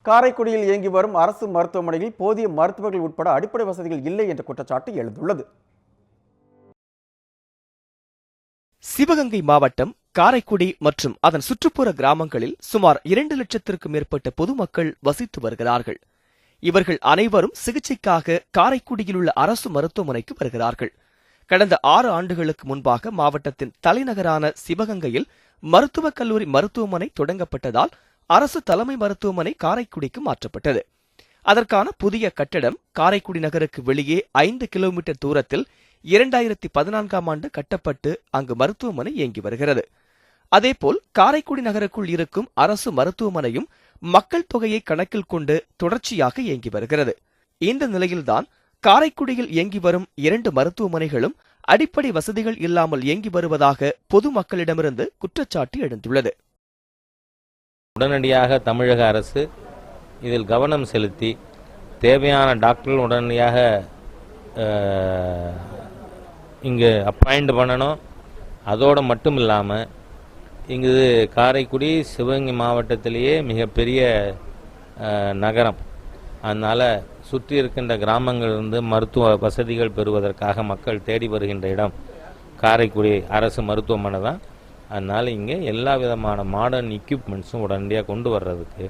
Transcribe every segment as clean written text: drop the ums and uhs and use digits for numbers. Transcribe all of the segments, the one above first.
காரைக்குடியில் இயங்கி வரும் அரசு மருத்துவமனையில் போதிய மருத்துவர்கள் உட்பட அடிப்படை வசதிகள் இல்லை என்ற குற்றச்சாட்டு எழுந்துள்ளது. சிவகங்கை மாவட்டம் காரைக்குடி மற்றும் அதன் சுற்றுப்புற கிராமங்களில் சுமார் 2 லட்சத்திற்கும் மேற்பட்ட பொதுமக்கள் வசித்து வருகிறார்கள். இவர்கள் அனைவரும் சிகிச்சைக்காக காரைக்குடியில் உள்ள அரசு மருத்துவமனைக்கு வருகிறார்கள். கடந்த 6 ஆண்டுகளுக்கு முன்பாக மாவட்டத்தின் தலைநகரான சிவகங்கையில் மருத்துவக் கல்லூரி மருத்துவமனை தொடங்கப்பட்டதால் அரசு தலைமை மருத்துவமனை காரைக்குடிக்கு மாற்றப்பட்டது. அதற்கான புதிய கட்டடம் காரைக்குடி நகருக்கு வெளியே 5 கிலோமீட்டர் தூரத்தில் 2014ஆம் ஆண்டு கட்டப்பட்டு அங்கு மருத்துவமனை இயங்கி வருகிறது. அதேபோல் காரைக்குடி நகருக்குள் இருக்கும் அரசு மருத்துவமனையும் மக்கள் தொகையை கணக்கில் கொண்டு தொடர்ச்சியாக இயங்கி வருகிறது. இந்த நிலையில்தான் காரைக்குடியில் இயங்கி வரும் 2 மருத்துவமனைகளும் அடிப்படை வசதிகள் இல்லாமல் இயங்கி வருவதாக பொதுமக்களிடமிருந்து குற்றச்சாட்டு எழுந்துள்ளது. உடனடியாக தமிழக அரசு இதில் கவனம் செலுத்தி தேவையான டாக்டர்கள் உடனடியாக இங்கு அப்பாயிண்ட் பண்ணணும். அதோடு மட்டும் இல்லாமல் இங்கு காரைக்குடி சிவகங்கை மாவட்டத்திலேயே மிகப்பெரிய நகரம். அதனால் சுற்றி இருக்கின்ற கிராமங்களிலிருந்து மருத்துவ வசதிகள் பெறுவதற்காக மக்கள் தேடி வருகின்ற இடம் காரைக்குடி அரசு மருத்துவமனை தான். அதனால் இங்கே எல்லா விதமான மாடர்ன் எக்யூப்மெண்ட்ஸும் உடனடியாக கொண்டு வர்றதுக்கு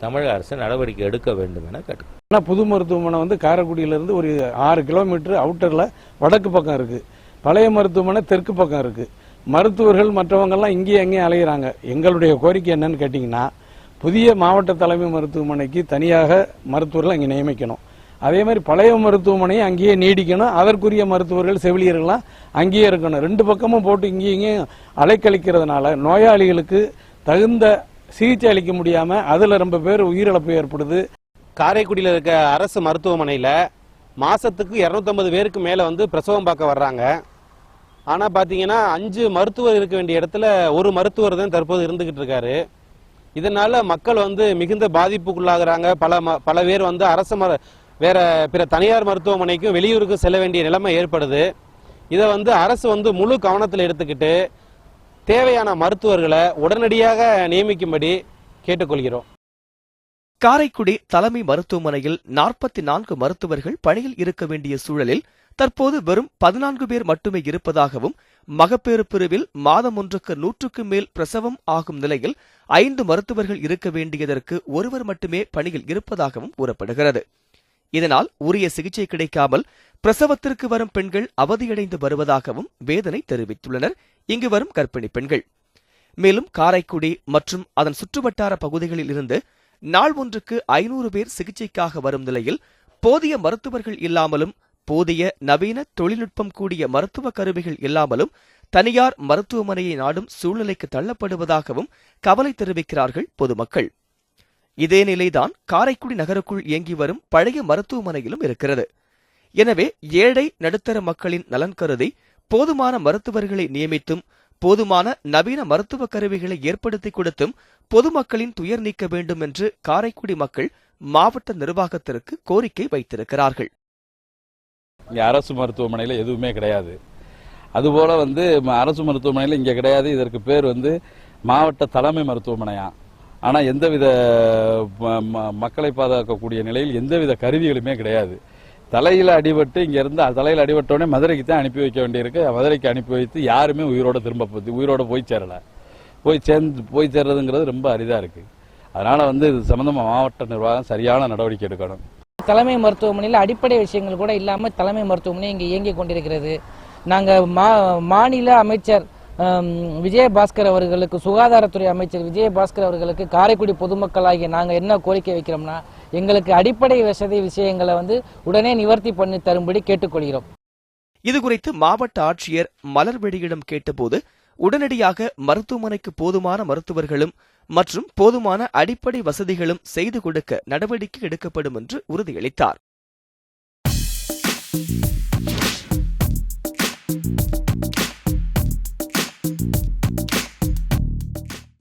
தமிழக அரசு நடவடிக்கை எடுக்க வேண்டும் என கேட்டுக்கொள்கிறேன். ஆனால் புது மருத்துவமனை காரைக்குடியிலேருந்து ஒரு 6 கிலோமீட்டர் அவுட்டரில் வடக்கு பக்கம் இருக்குது. பழைய மருத்துவமனை தெற்கு பக்கம் இருக்குது. மருத்துவர்கள் மற்றவங்கெல்லாம் இங்கேயும் எங்கேயும் அலைகிறாங்க. எங்களுடைய கோரிக்கை என்னன்னு கேட்டிங்கன்னா, புதிய மாவட்ட தலைமை மருத்துவமனைக்கு தனியாக மருத்துவர்கள் அங்கே நியமிக்கணும். அதே மாதிரி பழைய மருத்துவமனையை அங்கேயே நீடிக்கணும். அதற்குரிய மருத்துவர்கள் செவிலியர்கள்லாம் அங்கேயே இருக்கணும். 2 பக்கமும் போட்டு இங்கேயும் அலைக்கழிக்கிறதுனால நோயாளிகளுக்கு தகுந்த சிகிச்சை அளிக்க முடியாமல் அதில் ரொம்ப பேர் உயிரிழப்பு ஏற்படுது. காரைக்குடியில் இருக்க அரசு மருத்துவமனையில் மாதத்துக்கு 250 பேருக்கு மேலே பிரசவம் பார்க்க வர்றாங்க. ஆனால் பார்த்தீங்கன்னா 5 மருத்துவர் இருக்க வேண்டிய இடத்துல ஒரு மருத்துவர் தான் தற்போது இருந்துகிட்டு இருக்காரு. இதனால மக்கள் மிகுந்த பாதிப்புக்குள்ளாகிறாங்க. பல பேர் அரசு வேற பிற தனியார் மருத்துவமனைக்கும் வெளியூருக்கு செல்ல வேண்டிய நிலைமை ஏற்படுது. இதை அரசு முழு கவனத்தில் எடுத்துக்கிட்டு தேவையான மருத்துவர்களை உடனடியாக நியமிக்கும்படி கேட்டுக்கொள்கிறோம். காரைக்குடி தலைமை மருத்துவமனையில் 44 மருத்துவர்கள் பணியில் இருக்க வேண்டிய சூழலில் தற்போது வெறும் 14 பேர் மட்டுமே இருப்பதாகவும், மகப்பேறு பிரிவில் மாதம் ஒன்றுக்கு 100க்கும் மேல் பிரசவம் ஆகும் நிலையில் 5 மருத்துவர்கள் இருக்க வேண்டியதற்கு ஒருவர் மட்டுமே பணியில் இருப்பதாகவும் கூறப்படுகிறது. இதனால் உரிய சிகிச்சை கிடைக்காமல் பிரசவத்திற்கு வரும் பெண்கள் அவதியடைந்து வருவதாகவும் வேதனை தெரிவித்துள்ளனர் இங்கு வரும் கர்ப்பிணி பெண்கள். மேலும் காரைக்குடி மற்றும் அதன் சுற்றுவட்டார பகுதிகளில் இருந்து நாள் ஒன்றுக்கு 500 பேர் சிகிச்சைக்காக வரும் நிலையில் போதிய மருத்துவர்கள் இல்லாமலும் போதிய நவீன தொழில்நுட்பம் கூடிய மருத்துவ கருவிகள் இல்லாமலும் தனியார் மருத்துவமனையை நாடும் சூழ்நிலைக்கு தள்ளப்படுவதாகவும் கவலை தெரிவிக்கிறார்கள் பொதுமக்கள். இதே நிலைதான் காரைக்குடி நகருக்குள் இயங்கி வரும் பழைய மருத்துவமனையிலும் இருக்கிறது. எனவே ஏழை நடுத்தர மக்களின் நலன் கருதி போதுமான மருத்துவர்களை நியமித்தும் போதுமான நவீன மருத்துவ கருவிகளை ஏற்படுத்தி கொடுத்தும் பொதுமக்களின் துயர் நீக்க வேண்டும் என்று காரைக்குடி மக்கள் மாவட்ட நிர்வாகத்திற்கு கோரிக்கை வைத்திருக்கிறார்கள். இங்கே அரசு மருத்துவமனையில் எதுவுமே கிடையாது. அதுபோல அரசு மருத்துவமனையில் இங்கே கிடையாது. இதற்கு பேர் மாவட்ட தலைமை மருத்துவமனையா. ஆனால் எந்தவித மக்களை பாதுகாக்கக்கூடிய நிலையில் எந்தவித கருவிகளுமே கிடையாது. தலையில் அடிபட்டு இங்கேருந்து தலையில் அடிபட்டோடனே மதுரைக்கு தான் அனுப்பி வைக்க வேண்டியிருக்கு. மதுரைக்கு அனுப்பி வைத்து யாருமே உயிரோட போய் சேரலை. போய் சேர்றதுங்கிறது ரொம்ப அரிதாக இருக்குது. அதனால் இது சம்பந்தமாக மாவட்ட நிர்வாகம் சரியான நடவடிக்கை எடுக்கணும். தலைமை மருத்துவமனையில் அடிப்படை விஷயங்கள் கூட இல்லாமல் தலைமை மருத்துவமனை இங்கே இயங்கிக் கொண்டிருக்கிறது. நாங்கள் மாநில அமைச்சர் விஜயபாஸ்கர் அவர்களுக்கு, சுகாதாரத்துறை அமைச்சர் விஜயபாஸ்கர் அவர்களுக்கு காரைக்குடி பொதுமக்களாகிய நாங்கள் என்ன கோரிக்கை வைக்கிறோம்னா, எங்களுக்கு அடிப்படை வசதி விஷயங்களை உடனே நிவர்த்தி பண்ணி தரும்படி கேட்டுக்கொள்கிறோம். இதுகுறித்து மாவட்ட ஆட்சியர் மலர்விழியிடம் கேட்டபோது உடனடியாக மருத்துவமனைக்கு போதுமான மருத்துவர்களும் மற்றும் போதுமான அடிப்படை வசதிகளும் செய்து கொடுக்க நடவடிக்கை எடுக்கப்படும் என்று உறுதியளித்தார்.